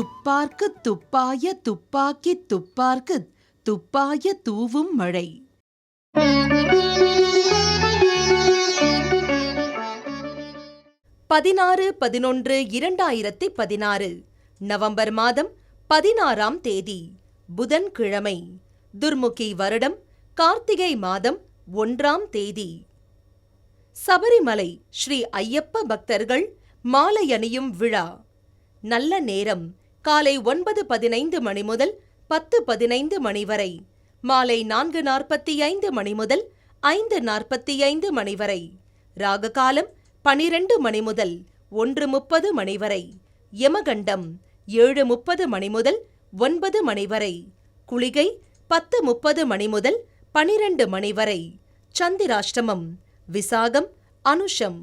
துப்பார்க்கு துப்பாய துப்பாக்கி துப்பார்க்கு துப்பாய தூவும் மழை. 16-11-2016 நவம்பர் மாதம் 16ஆம் தேதி புதன்கிழமை. துர்முகி வருடம் கார்த்திகை மாதம் 1ஆம் தேதி. சபரிமலை ஸ்ரீ ஐயப்ப பக்தர்கள் மாலை அணியும் விழா. நல்ல நேரம் காலை 9:15 மணி முதல் 10:15 மணி வரை. மாலை 4:45 மணி முதல் 5:45 மணி வரை. ராகு காலம் 12 மணி முதல் 1:30 மணி வரை. யமகண்டம் 7:30 மணி முதல் 9 மணி வரை. குளிகை 10:30 மணி முதல் 12 மணி வரை. சந்திராஷ்டமம் விசாகம் அனுஷம்.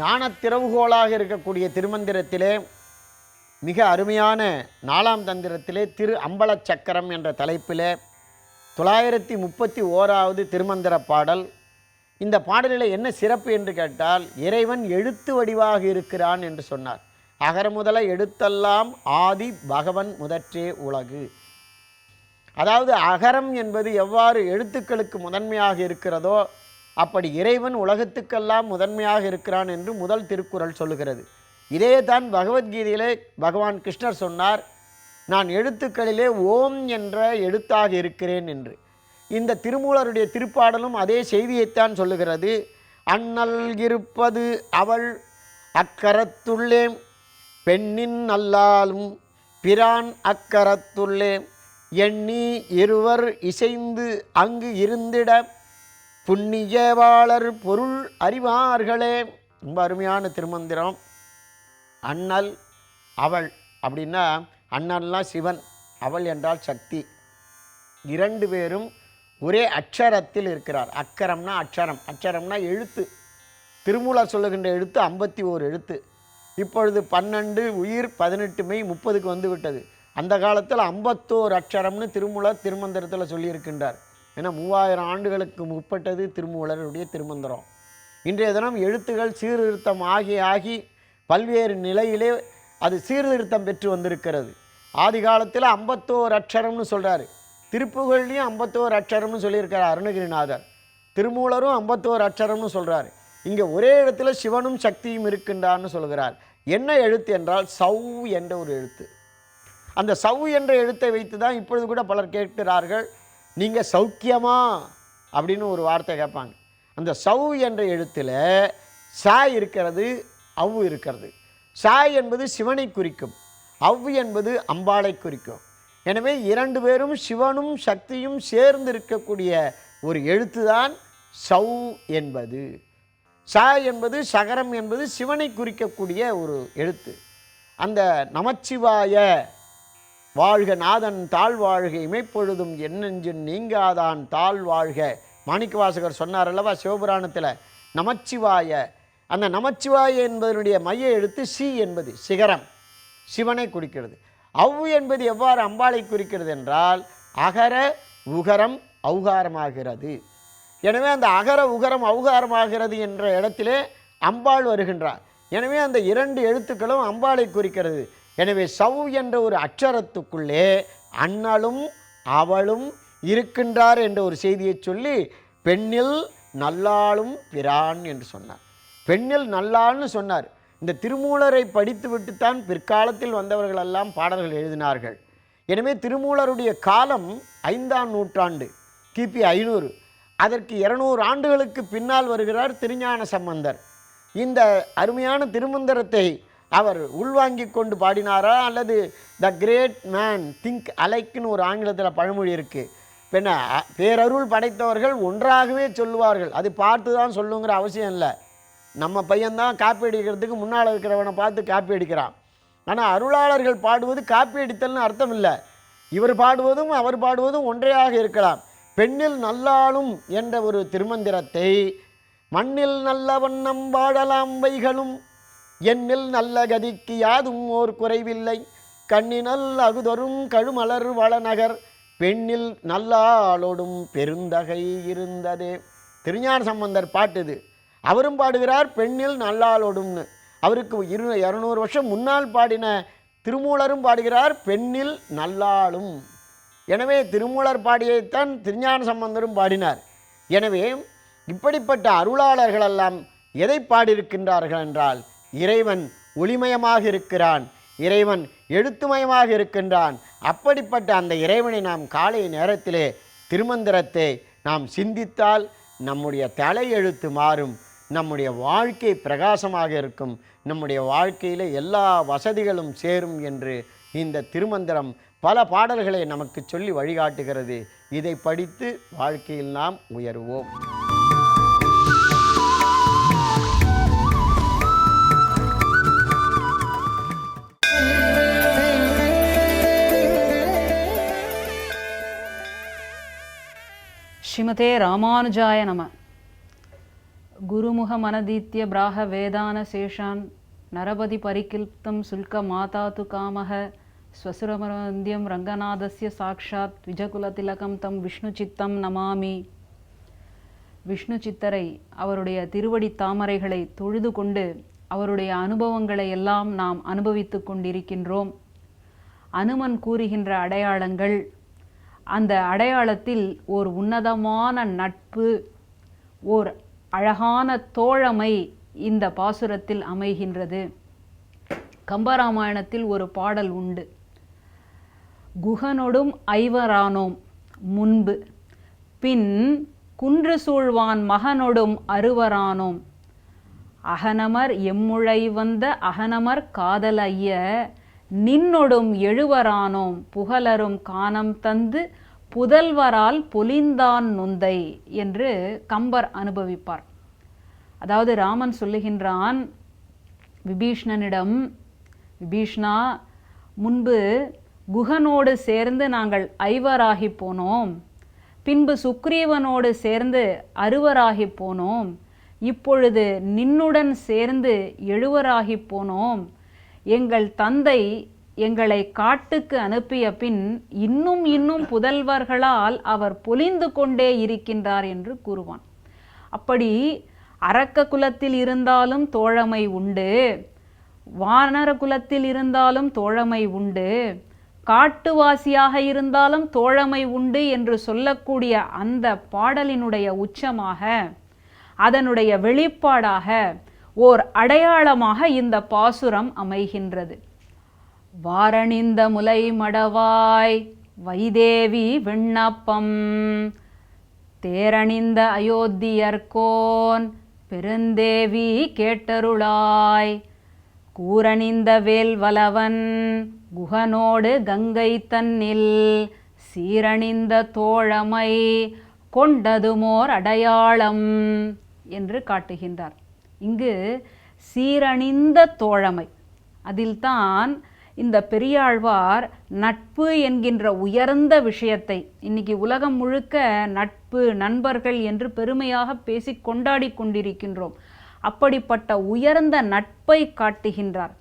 ஞான திறவுகோலாக இருக்கக்கூடிய திருமந்திரத்திலே மிக அருமையான 4ஆம் தந்திரத்திலே திரு அம்பல சக்கரம் என்ற தலைப்பிலே 931வது திருமந்திர பாடல். இந்த பாடலில் என்ன சிறப்பு என்று கேட்டால், இறைவன் எழுத்து வடிவாக இருக்கிறான் என்று சொன்னார். அகர முதல எழுத்தெல்லாம் ஆதி பகவன் முதற்றே உலகு. அதாவது அகரம் என்பது எவ்வாறு எழுத்துக்களுக்கு முதன்மையாக இருக்கிறதோ அப்படி இறைவன் உலகத்துக்கெல்லாம் முதன்மையாக இருக்கிறான் என்று முதல் திருக்குறள் சொல்லுகிறது. இதே தான் பகவத்கீதையிலே பகவான் கிருஷ்ணர் சொன்னார், நான் எழுத்துக்களிலே ஓம் என்ற எழுத்தாக இருக்கிறேன் என்று. இந்த திருமூலருடைய திருப்பாடலும் அதே செய்தியைத்தான் சொல்லுகிறது. அண்ணல் இருப்பது அவள் அக்கரத்துள்ளே பெண்ணின் நல்லாலும் பிரான் அக்கரத்துள்ளே எண்ணி இருவர் இசைந்து அங்கு இருந்திட புண்ணியவாளர் பொருள் அறிவார்களே. ரொம்ப அருமையான திருமந்திரம். அண்ணல் அவள் அப்படின்னா, அண்ணல்லாம் சிவன், அவள் என்றால் சக்தி. 2 பேரும் ஒரே அக்ஷரத்தில் இருக்கிறார். அக்கரம்னா அக்ஷரம், அக்ஷரம்னா எழுத்து. திருமூலர் சொல்லுகின்ற எழுத்து 51 எழுத்து. இப்பொழுது 12 உயிர் 18 மெய் 30க்கு வந்து விட்டது. அந்த காலத்தில் 51 அக்ஷரம்னு திருமூலர் திருமந்திரத்தில் சொல்லியிருக்கின்றார். ஏன்னா 3000 ஆண்டுகளுக்கு முற்பட்டது திருமூலருடைய திருமந்திரம். இன்றைய தினம் எழுத்துகள் சீர்திருத்தம் ஆகி பல்வேறு நிலையிலே அது சீர்திருத்தம் பெற்று வந்திருக்கிறது. ஆதி காலத்தில் 51 அக்ஷரம்னு சொல்கிறார். திருப்புகழ்லையும் 51 அக்ஷரம்னு சொல்லியிருக்கிறார் அருணகிரிநாதர். திருமூலரும் 51 அக்ஷரம்னு சொல்கிறார். இங்கே ஒரே இடத்துல சிவனும் சக்தியும் இருக்கின்றான்னு சொல்கிறார். என்ன எழுத்து என்றால் சௌ என்ற ஒரு எழுத்து. அந்த சௌ என்ற எழுத்தை வைத்து தான் இப்பொழுது கூட பலர் கேட்கிறார்கள், நீங்கள் சௌக்கியமா அப்படின்னு ஒரு வார்த்தை கேட்பாங்க. அந்த சௌ என்ற எழுத்தில் சா இருக்கிறது, அவ்வு இருக்கிறது. சா என்பது சிவனை குறிக்கும், அவ்வு என்பது அம்பாளை குறிக்கும். எனவே 2 பேரும் சிவனும் சக்தியும் சேர்ந்து இருக்கக்கூடிய ஒரு எழுத்து தான் சௌ என்பது. சா என்பது சகரம் என்பது சிவனை குறிக்கக்கூடிய ஒரு எழுத்து. அந்த நமச்சிவாய வாழ்க நாதன் தாழ்வாழ்க இமைப்பொழுதும் என்னெஞ்சின் நீங்காதான் தாழ்வாழ்க, மாணிக்கவாசகர் சொன்னார் அல்லவா சிவபுராணத்தில். நமச்சிவாய, அந்த நமச்சிவாய என்பதனுடைய மைய எழுத்து சி என்பது சிகரம், சிவனை குறிக்கிறது. அவ்வு என்பது எவ்வாறு அம்பாளை குறிக்கிறது என்றால் அகர உகரம் ஔகாரமாகிறது. எனவே அந்த அகர உகரம் ஔகாரமாகிறது என்ற இடத்திலே அம்பாள் வருகின்றார். எனவே அந்த 2 எழுத்துக்களும் அம்பாளை குறிக்கிறது. எனவே சௌ என்ற ஒரு அக்ஷரத்துக்குள்ளே அண்ணலும் அவளும் இருக்கின்றார் என்ற ஒரு செய்தியை சொல்லி பெண்ணில் நல்லாளும் பிரான் என்று சொன்னார். பெண்ணில் நல்லாள்னு சொன்னார். இந்த திருமூலரை படித்துவிட்டுத்தான் பிற்காலத்தில் வந்தவர்களெல்லாம் பாடல்கள் எழுதினார்கள். எனவே திருமூலருடைய காலம் 5ஆம் நூற்றாண்டு, கிபி 500. அதற்கு 200 ஆண்டுகளுக்கு பின்னால் வருகிறார் திருஞான சம்பந்தர். இந்த அருமையான திருமந்திரத்தை அவர் உள்வாங்கி கொண்டு பாடினாரா, அல்லது த கிரேட் மேன் திங்க் அலைக்குன்னு ஒரு ஆங்கிலத்தில் பழமொழி இருக்குது. பின்ன பேரருள் படைத்தவர்கள் ஒன்றாகவே சொல்லுவார்கள், அது பார்த்து தான் சொல்லுங்கிற அவசியம் இல்லை. நம்ம பையன்தான் காப்பி அடிக்கிறதுக்கு முன்னால் இருக்கிறவனை பார்த்து காப்பி அடிக்கிறான். ஆனால் அருளாளர்கள் பாடுவது காப்பி அடித்தல்னு அர்த்தம் இல்லை. இவர் பாடுவதும் அவர் பாடுவதும் ஒன்றையாக இருக்கலாம். பெண்ணில் நல்லாளும் என்ற ஒரு திருமந்திரத்தை மண்ணில் நல்ல வண்ணம் வாழலாம் வைகளும் எண்ணில் நல்ல கதிக்கு யாதும் ஓர் குறைவில்லை கண்ணினல் அகுதொரும் கழுமலர் வளநகர் பெண்ணில் நல்லாளோடும் பெருந்தகை இருந்ததே. திருஞான சம்பந்தர் பாட்டுது. அவரும் பாடுகிறார் பெண்ணில் நல்லாளோடும்னு. அவருக்கு 200 வருஷம் முன்னால் பாடின திருமூலரும் பாடுகிறார் பெண்ணில் நல்லாளும். எனவே திருமூலர் பாடியைத்தான் திருஞான சம்பந்தரும் பாடினார். எனவே இப்படிப்பட்ட அருளாளர்களெல்லாம் எதை பாடியிருக்கின்றார்கள் என்றால், இறைவன் ஒளிமயமாக இருக்கிறான், இறைவன் எழுத்துமயமாக இருக்கின்றான். அப்படிப்பட்ட அந்த இறைவனை நாம் காலை நேரத்திலே திருமந்திரத்தை நாம் சிந்தித்தால் நம்முடைய தலையெழுத்து மாறும், நம்முடைய வாழ்க்கை பிரகாசமாக இருக்கும், நம்முடைய வாழ்க்கையில் எல்லா வசதிகளும் சேரும் என்று இந்த திருமந்திரம் பல பாடல்களை நமக்கு சொல்லி வழிகாட்டுகிறது. இதை படித்து வாழ்க்கையில் நாம் உயருவோம். ஸ்ரீமதே ராமானுஜாய நம. குருமுகமனதீத்ய பிராக வேதான சேஷான் நரபதி பரிகில்ப்தம் சுல்க மாதாது காமக ஸ்வசுரமரந்தியம் ரங்கநாதஸ்ய சாக்ஷாத் விஜகுலதிலகம் தம் விஷ்ணு சித்தம் நமாமி. விஷ்ணு சித்தரை, அவருடைய திருவடி தாமரைகளை தொழுது கொண்டு அவருடைய அனுபவங்களை எல்லாம் நாம் அனுபவித்து கொண்டிருக்கின்றோம். அனுமன் கூறுகின்ற அடையாளங்கள், அந்த அடையாளத்தில் ஓர் உன்னதமான நட்பு, ஓர் அழகான தோழமை இந்த பாசுரத்தில் அமைகின்றது. கம்பராமாயணத்தில் ஒரு பாடல் உண்டு. குகனொடும் ஐவரானோம் முன்பு, பின் குன்று சூழ்வான் மகனொடும் அறுவரானோம், அகனமர் எம்முழை வந்த அகனமர் காதல் ஐய, நின்னொடும் எழுவரானோம் புகழரும் காணம் தந்து புதல்வரால் பொலிந்தான் நொந்தை என்று கம்பர் அனுபவிப்பார். அதாவது ராமன் சொல்லுகின்றான் விபீஷ்ணனிடம், விபீஷ்ணா, முன்பு குகனோடு சேர்ந்து நாங்கள் ஐவராகி போனோம், பின்பு சுக்ரீவனோடு சேர்ந்து அறுவராகி போனோம், இப்பொழுது நின்னுடன் சேர்ந்து எழுவராகி போனோம். எங்கள் தந்தை எங்களை காட்டுக்கு அனுப்பிய பின் இன்னும் புதல்வர்களால் அவர் பொலிந்து கொண்டே இருக்கின்றார் என்று கூறுவான். அப்படி அரக்க குலத்தில் இருந்தாலும் தோழமை உண்டு, வானர குலத்தில் இருந்தாலும் தோழமை உண்டு, காட்டுவாசியாக இருந்தாலும் தோழமை உண்டு என்று சொல்லக்கூடிய அந்த பாடலினுடைய உச்சமாக, அதனுடைய வெளிப்பாடாக, ஓர் அடையாளமாக இந்த பாசுரம் அமைகின்றது. வாரணிந்த முலை மடவாய் வைதேவி விண்ணப்பம், தேரணிந்த அயோத்தியர்கோன் பெருந்தேவி கேட்டருளாய், கூரணிந்த வேல் வலவன் குகனோடு கங்கை தன்னில், சீரணிந்த தோழமை கொண்டதுமோர் அடையாளம் என்று காட்டுகின்றார். இங்கு சீரணிந்த தோழமை, அதில்தான் இந்த பெரியாழ்வார் நட்பு என்கின்ற உயர்ந்த விஷயத்தை, இன்னைக்கு உலகம் முழுக்க நட்பு, நண்பர்கள் என்று பெருமையாக பேசி கொண்டாடி கொண்டிருக்கின்றோம். அப்படிப்பட்ட உயர்ந்த நட்பை காட்டுகின்றார்.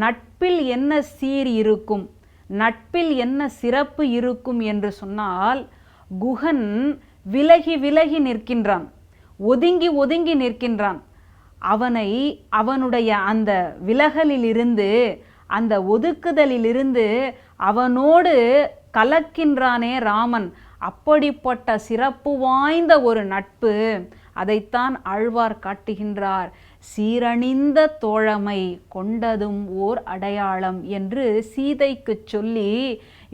நட்பில் என்ன சீர் இருக்கும், நட்பில் என்ன சிறப்பு இருக்கும் என்று சொன்னால், குகன் விலகி விலகி நிற்கின்றான், ஒதுங்கி ஒதுங்கி நிற்கின்றான். அவனை அவனுடைய அந்த விலகலிலிருந்து, அந்த ஒதுக்குதலிலிருந்து அவனோடு கலக்கின்றானே ராமன். அப்படிப்பட்ட சிறப்பு வாய்ந்த ஒரு நட்பு, அதைத்தான் ஆழ்வார் காட்டுகின்றார். சீரணிந்த தோழமை கொண்டதும் ஓர் அடையாளம் என்று சீதைக்கு சொல்லி,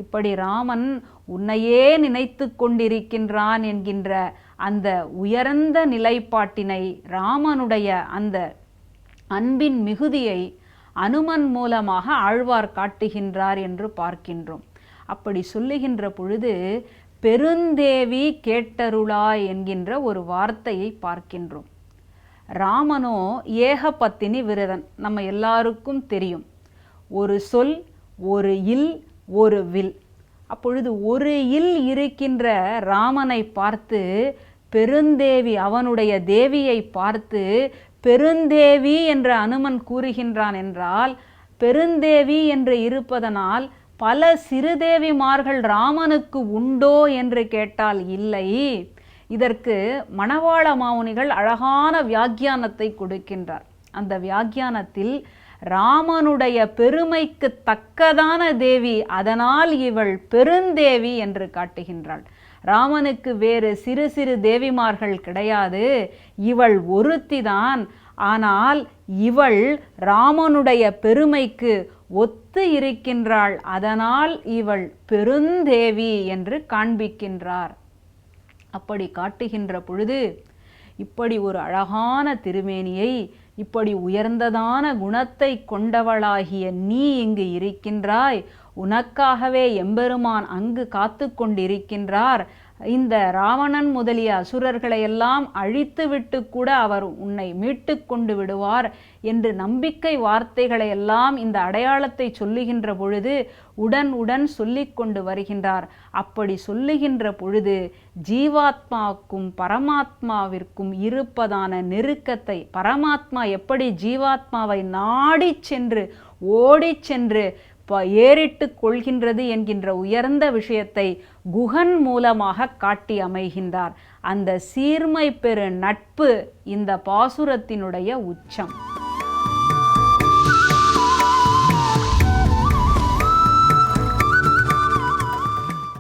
இப்படி ராமன் உன்னையே நினைத்து கொண்டிருக்கின்றான் என்கின்ற அந்த உயர்ந்த நிலைப்பாட்டினை, ராமனுடைய அந்த அன்பின் மிகுதியை அனுமன் மூலமாக ஆழ்வார் காட்டுகின்றார் என்று பார்க்கின்றோம். அப்படி சொல்லுகின்ற பொழுது பெருந்தேவி கேட்டருளாய் என்கின்ற ஒரு வார்த்தையை பார்க்கின்றோம். ராமனோ ஏகபத்தினி விரதன், நம்ம எல்லாருக்கும் தெரியும். ஒரு சொல், ஒரு இல், ஒரு வில். அப்பொழுது ஒரு இல் இருக்கின்ற ராமனை பார்த்து பெருந்தேவி, அவனுடைய தேவியை பார்த்து பெருந்தேவி என்று அனுமன் கூறுகின்றான் என்றால், பெருந்தேவி என்று இருப்பதனால் பல சிறுதேவிமார்கள் ராமனுக்கு உண்டோ என்று கேட்டால் இல்லை. இதற்கு மணவாள மாமுனிகள் அழகான வியாக்கியானத்தை கொடுக்கின்றார். அந்த வியாக்கியானத்தில் ராமனுடைய பெருமைக்கு தக்கதான தேவி, அதனால் இவள் பெருந்தேவி என்று காட்டுகின்றாள். ராமனுக்கு வேறு சிறு சிறு தேவிமார்கள் கிடையாது, இவள் ஒருத்திதான். ஆனால் இவள் ராமனுடைய பெருமைக்கு ஒத்து இருக்கின்றாள், அதனால் இவள் பெருந்தேவி என்று காண்பிக்கின்றார். அப்படி காட்டுகின்ற பொழுது, இப்படி ஒரு அழகான திருமேனியை, இப்படி உயர்ந்ததான குணத்தை கொண்டவளாகிய நீ இங்கு இருக்கின்றாய், உனக்காகவே எம்பெருமான் அங்கு காத்து கொண்டிருக்கின்றார். இந்த ராவணன் முதலிய அசுரர்களை எல்லாம் அழித்துவிட்டு கூட அவர் உன்னை மீட்டு கொண்டு விடுவார் என்று நம்பிக்கை வார்த்தைகளை எல்லாம் இந்த அடையாளத்தை சொல்லுகின்ற பொழுது உடன் சொல்லிக் கொண்டு வருகின்றார். அப்படி சொல்லுகின்ற பொழுது ஜீவாத்மாவுக்கும் பரமாத்மாவிற்கும் இருப்பதான நெருக்கத்தை, பரமாத்மா எப்படி ஜீவாத்மாவை நாடி சென்று ஓடி சென்று ஏறிட்டு கொள்கின்றது என்கின்ற உயர்ந்த விஷயத்தை குகன் மூலமாக காட்டி அமைகின்றார். அந்த சீர்மை பெரு நட்பு இந்த பாசுரத்தினுடைய உச்சம்.